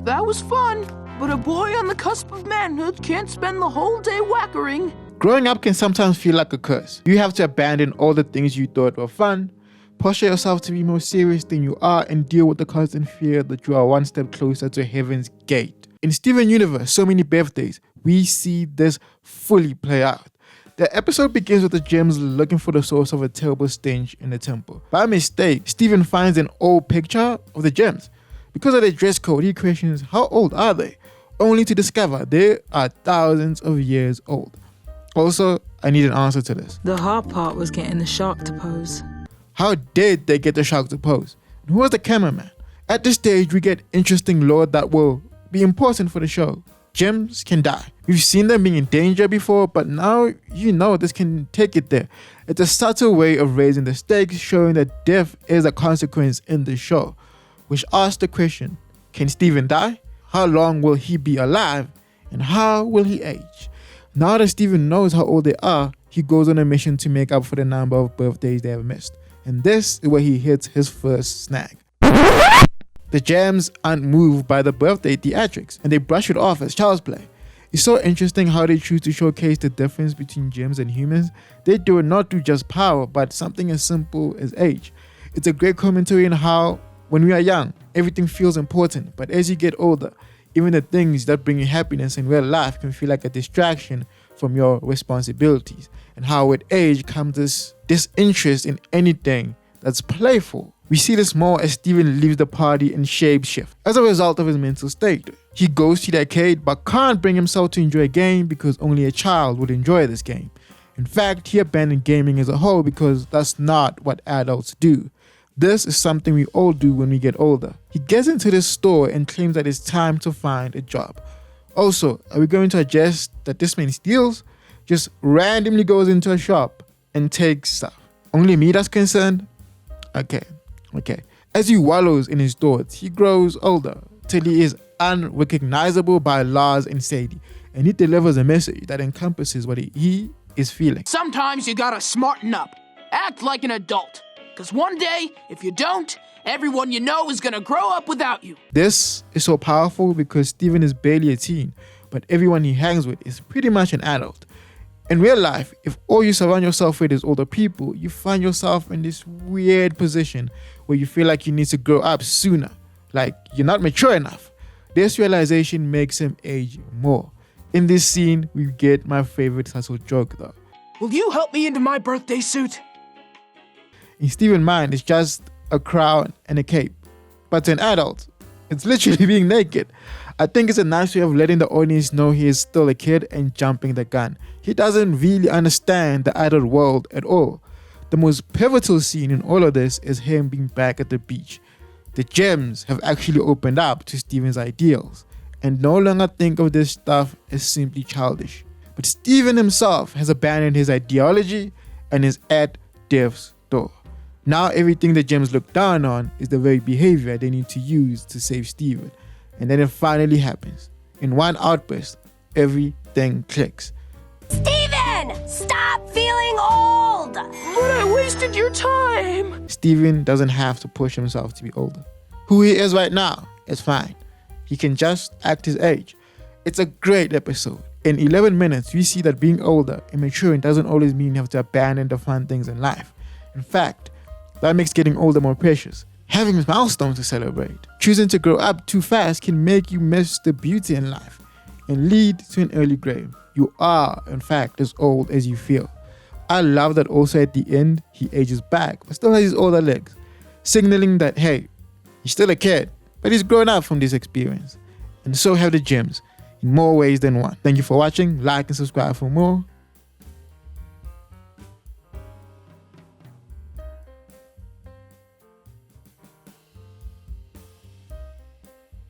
That was fun, but a boy on the cusp of manhood can't spend the whole day whackering. Growing up can sometimes feel like a curse. You have to abandon all the things you thought were fun, posture yourself to be more serious than you are, and deal with the constant fear that you are one step closer to heaven's gate. In Steven Universe, So Many Birthdays, we see this fully play out. The episode begins with the gems looking for the source of a terrible stench in the temple. By mistake, Steven finds an old picture of the gems. Because of their dress code, he questions how old are they, only to discover they are thousands of years old. Also, I need an answer to this. The hard part was getting the shark to pose. How did they get the shark to pose? And who was the cameraman? At this stage, we get interesting lore that will be important for the show. Gems can die. We've seen them being in danger before, but now you know this can take it there. It's a subtle way of raising the stakes, showing that death is a consequence in the show. Which asks the question, can Steven die? How long will he be alive? And how will he age? Now that Steven knows how old they are, he goes on a mission to make up for the number of birthdays they have missed. And this is where he hits his first snag. The gems aren't moved by the birthday theatrics, and they brush it off as child's play. It's so interesting how they choose to showcase the difference between gems and humans. They do it not through just power, but something as simple as age. It's a great commentary on how, when we are young, everything feels important, but as you get older, even the things that bring you happiness in real life can feel like a distraction from your responsibilities, and how with age comes this disinterest in anything that's playful. We see this more as Steven leaves the party and shapeshift as a result of his mental state. He goes to the arcade but can't bring himself to enjoy a game because only a child would enjoy this game. In fact, he abandoned gaming as a whole because that's not what adults do. This is something we all do when we get older. He gets into this store and claims that it's time to find a job. Also, are we going to suggest that this man steals? Just randomly goes into a shop and takes stuff. Only me that's concerned? Okay. As he wallows in his thoughts, he grows older till he is unrecognizable by Lars and Sadie, and he delivers a message that encompasses what he is feeling. Sometimes you gotta smarten up. Act like an adult. Cause one day, if you don't, everyone you know is gonna grow up without you. This is so powerful because Steven is barely a teen, but everyone he hangs with is pretty much an adult. In real life, if all you surround yourself with is older people, you find yourself in this weird position where you feel like you need to grow up sooner, like you're not mature enough. This realization makes him age more. In this scene, we get my favorite subtle joke though. Will you help me into my birthday suit? In Steven's mind, it's just a crown and a cape. But to an adult, it's literally being naked. I think it's a nice way of letting the audience know he is still a kid and jumping the gun. He doesn't really understand the adult world at all. The most pivotal scene in all of this is him being back at the beach. The gems have actually opened up to Steven's ideals and no longer think of this stuff as simply childish. But Steven himself has abandoned his ideology and is at death's door. Now everything the gems look down on is the very behavior they need to use to save Steven. And then it finally happens. In one outburst, everything clicks. Steven! Stop feeling old! But I wasted your time! Steven doesn't have to push himself to be older. Who he is right now is fine. He can just act his age. It's a great episode. In 11 minutes, we see that being older and maturing doesn't always mean you have to abandon the fun things in life. In fact, that makes getting older more precious. Having milestones to celebrate. Choosing to grow up too fast can make you miss the beauty in life and lead to an early grave. You are, in fact, as old as you feel. I love that also at the end, he ages back, but still has his older legs, signaling that, hey, he's still a kid, but he's grown up from this experience. And so have the gems, in more ways than one. Thank you for watching. Like and subscribe for more.